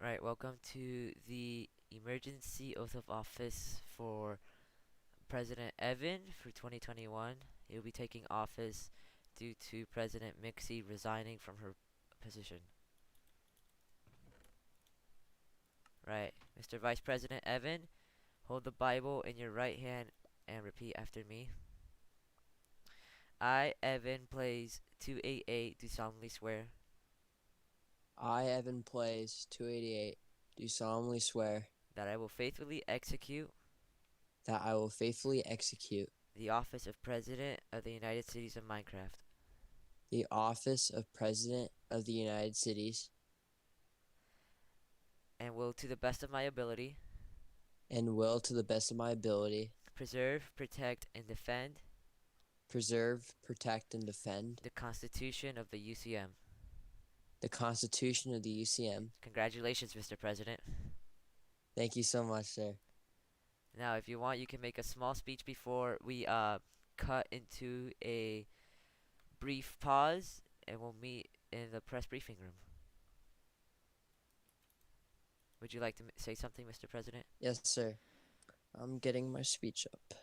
Right, welcome to the emergency oath of office for President Evan for 2021. He will be taking office due to President Mixxy resigning from her position. Right, Mr. Vice President Evan, hold the Bible in your right hand and repeat after me. I, Evan, plays 288, do solemnly swear I, Evan Plays 288, do solemnly swear that I will faithfully execute that I will faithfully execute the office of President of the United Cities of Minecraft the office of President of the United Cities and will, to the best of my ability, and will, to the best of my ability, preserve, protect, and defend preserve, protect, and defend the Constitution of the UCM. the Constitution of the UCM. Congratulations, Mr. President. Thank you so much, sir. Now, if you want, you can make a small speech before we cut into a brief pause, and we'll meet in the press briefing room. Would you like to say something, Mr. President? Yes, sir. I'm getting my speech up.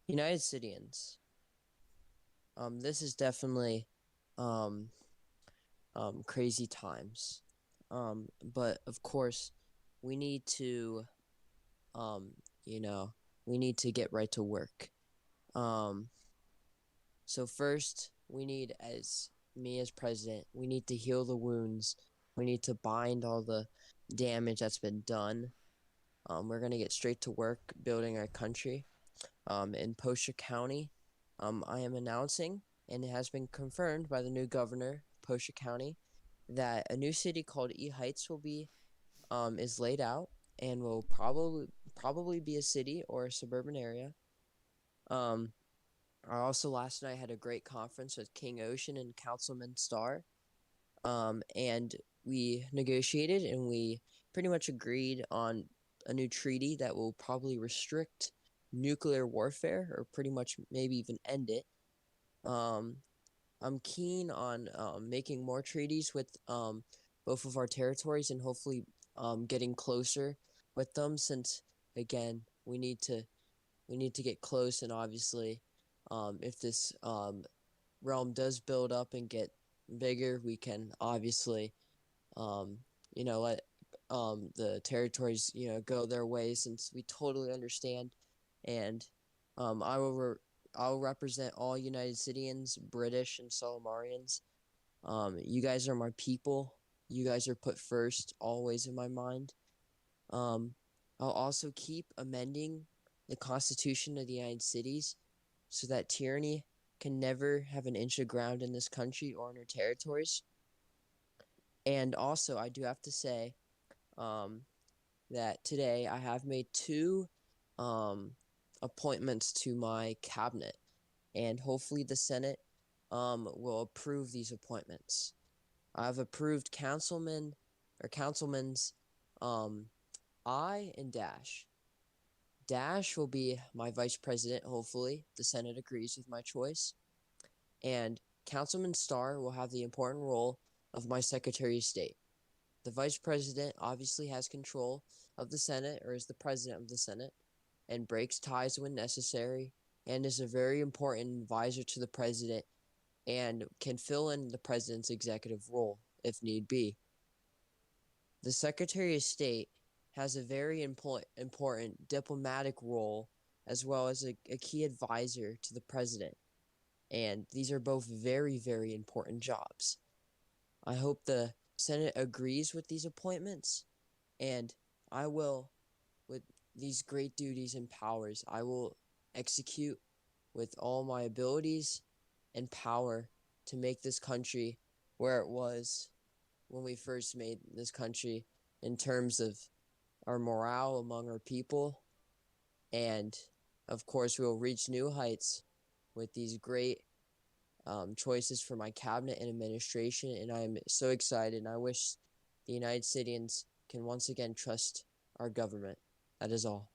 United Citians. This is definitely um, crazy times. But of course, we need to um, you know, we need to get right to work. Um, so first, we need, as me as president, we need to heal the wounds. We need to bind all the damage that's been done. We're gonna get straight to work building our country. In Posher County, I am announcing, and it has been confirmed by the new governor, Posher County, that a new city called E Heights will be is laid out and will probably be a city or a suburban area. Um, I also last night had a great conference with King Ocean and Councilman Starr. And we negotiated and we pretty much agreed on a new treaty that will probably restrict nuclear warfare or pretty much maybe even end it. Um, I'm keen on making more treaties with both of our territories and hopefully getting closer with them since again we need to get close, and obviously if this realm does build up and get bigger, we can obviously um, let the territories go their way since we totally understand. And um, I will re- I'll represent all United Citians, British, and Solomarians. You guys are my people. You guys are put first always in my mind. Um, I'll also keep amending the Constitution of the United Cities so that tyranny can never have an inch of ground in this country or in our territories. And also, I do have to say um, that today I have made two um, appointments to my cabinet, and hopefully the Senate will approve these appointments. I've approved councilmen's um, I and Dash. Dash will be my vice president, hopefully. The Senate agrees with my choice. And Councilman Starr will have the important role of my Secretary of State. The vice president obviously has control of the Senate or is the president of the Senate and breaks ties when necessary and is a very important advisor to the president and can fill in the president's executive role if need be. The Secretary of State has a very important diplomatic role as well as a key advisor to the president. And these are both very, very important jobs. I hope the Senate agrees with these appointments, and I will, with these great duties and powers, I will execute with all my abilities and power to make this country where it was when we first made this country in terms of our morale among our people. And of course, we will reach new heights with these great choices for my cabinet and administration. And I'm so excited. And I wish the United Citians can once again trust our government. That is all.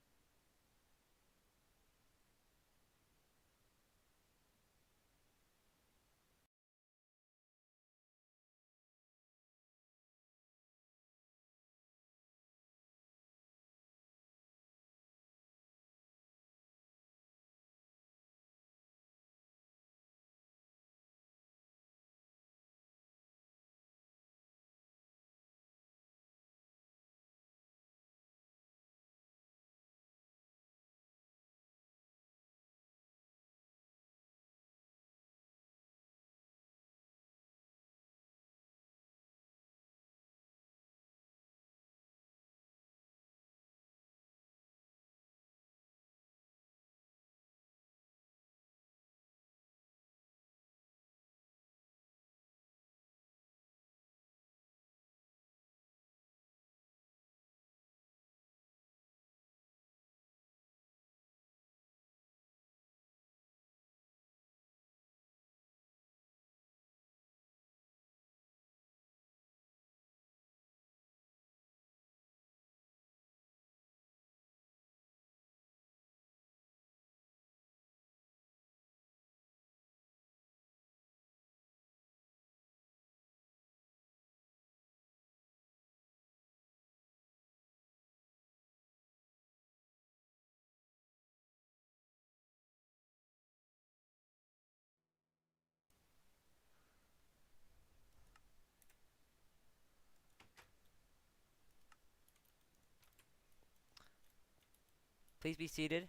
Please be seated.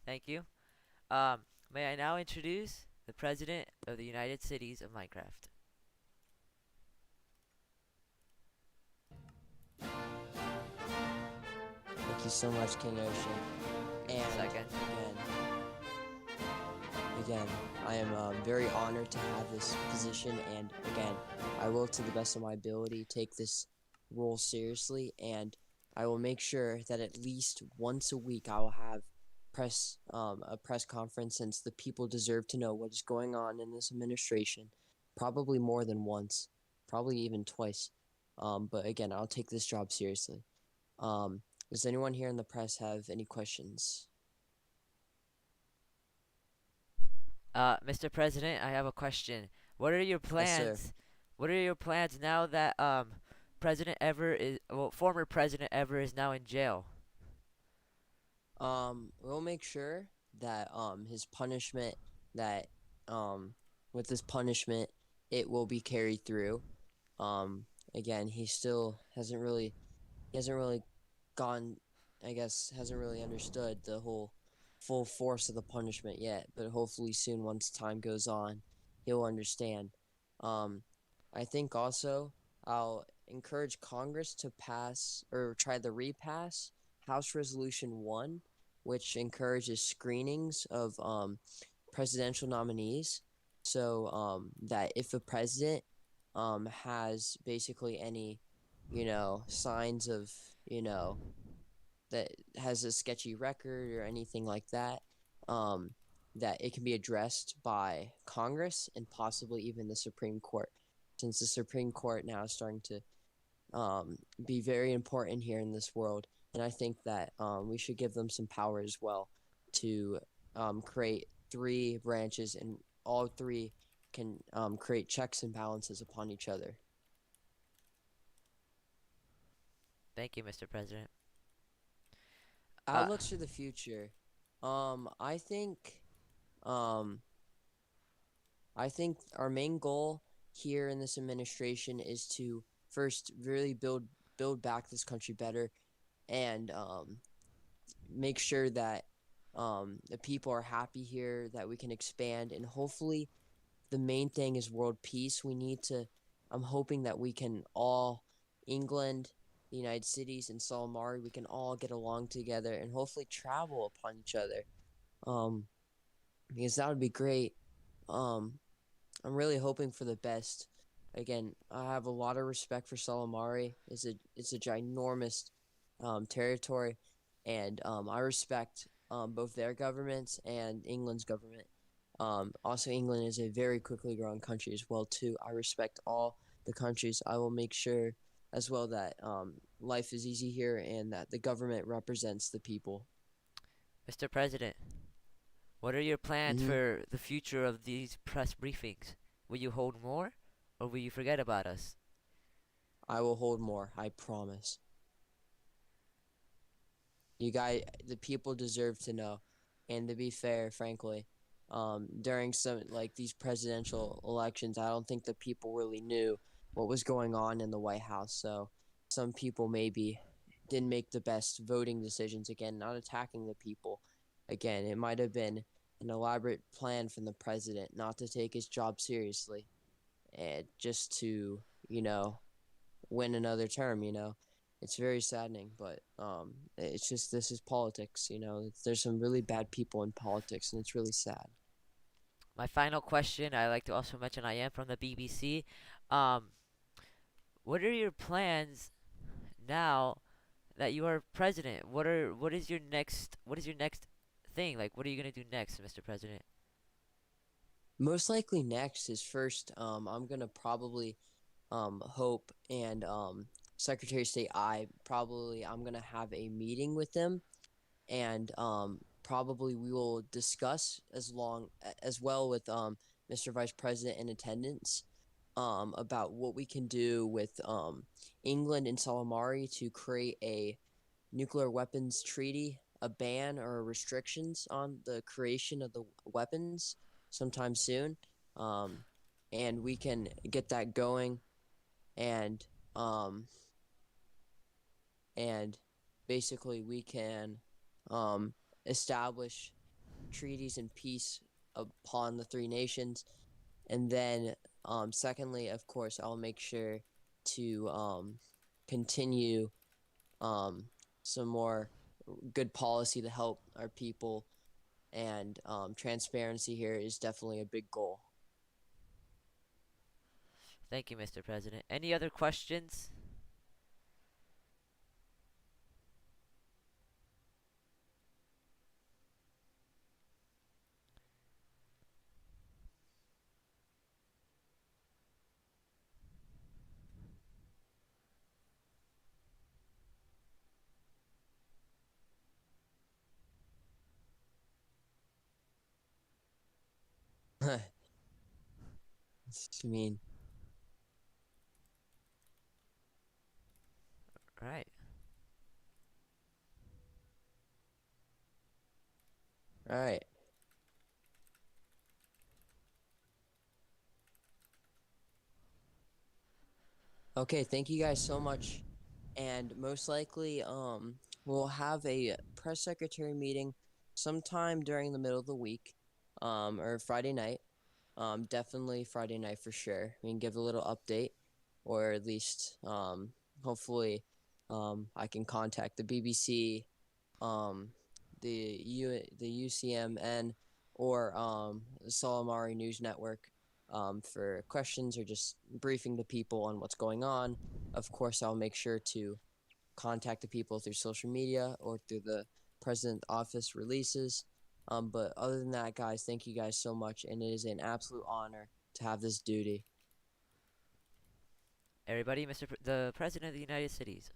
Thank you. Um, may I now introduce the President of the United Cities of Minecraft. Thank you so much, King Ocean. Give me a And second. again, I am very honored to have this position. And again, I will, to the best of my ability, take this role seriously. And I will make sure that at least once a week I will have a press conference, since the people deserve to know what is going on in this administration. Probably more than once, probably even twice. But again, I'll take this job seriously. Um, does anyone here in the press have any questions? Mr. President, I have a question. What are your Yes, sir. plans? What are your plans now that former President Ever is now in jail? We'll make sure that his punishment that um with this punishment it will be carried through. Again, he still hasn't really gone, I guess, hasn't really understood the whole full force of the punishment yet, but hopefully soon, once time goes on, he'll understand. Um, I think also I'll encourage Congress to pass or try the repass House Resolution 1, which encourages screenings of presidential nominees. So that if a president has basically any, signs of, that has a sketchy record or anything like that, um, that it can be addressed by Congress and possibly even the Supreme Court, since the Supreme Court now is starting to be very important here in this world. And I think that we should give them some power as well to create three branches, and all three can create checks and balances upon each other. Thank you, Mr. President. Uh, Outlooks for the future. I think um, I think our main goal here in this administration is to first really build back this country better, and make sure that the people are happy here, that we can expand, and hopefully the main thing is world peace. I'm hoping that we can all, England, the United Cities, and Solomari, we can all get along together and hopefully travel upon each other. Um, because that would be great. Um, I'm really hoping for the best. Again, I have a lot of respect for Solomari. It's a ginormous territory, and I respect both their governments and England's government. Also, England is a very quickly growing country as well too. I respect all the countries. I will make sure as well that life is easy here and that the government represents the people. Mr. President, what are your plans Hmm. for the future of these press briefings? Will you hold more, or will you forget about us? I will hold more. I promise. The people deserve to know. And to be fair, frankly, during some like these presidential elections, I don't think the people really knew what was going on in the White House. So some people maybe didn't make the best voting decisions. Again, not attacking the people. Again, it might have been an elaborate plan from the president not to take his job seriously and just to, you know, win another term. It's very saddening, but it's just, this is politics. There's some really bad people in politics, and it's really sad. My final question, I like to also mention I am from the BBC. Um, what are your plans now that you are president? What is your next thing? Like what are you going to do next, Mr. President? Most likely next is first, I'm gonna probably hope, and Secretary of State, I'm gonna have a meeting with them, and probably we will discuss as well with Mr. Vice President in attendance, about what we can do with England and Salamari to create a nuclear weapons treaty, a ban or restrictions on the creation of the weapons sometime soon, um, and we can get that going, and um, and basically we can establish treaties and peace upon the three nations. And then, secondly, of course, I'll make sure to continue some more good policy to help our people. And transparency here is definitely a big goal. Thank you, Mr. President. Any other questions? I mean, Right. all right. Okay, thank you guys so much. And most likely, we'll have a press secretary meeting sometime during the middle of the week, or Friday night. Definitely Friday night for sure. We can give a little update, or at least, hopefully, I can contact the BBC, um, the UCMN, or the Solimari News Network, for questions or just briefing the people on what's going on. Of course, I'll make sure to contact the people through social media or through the president's office releases. But other than that, guys, thank you guys so much, and it is an absolute honor to have this duty. Everybody, the President of the United States.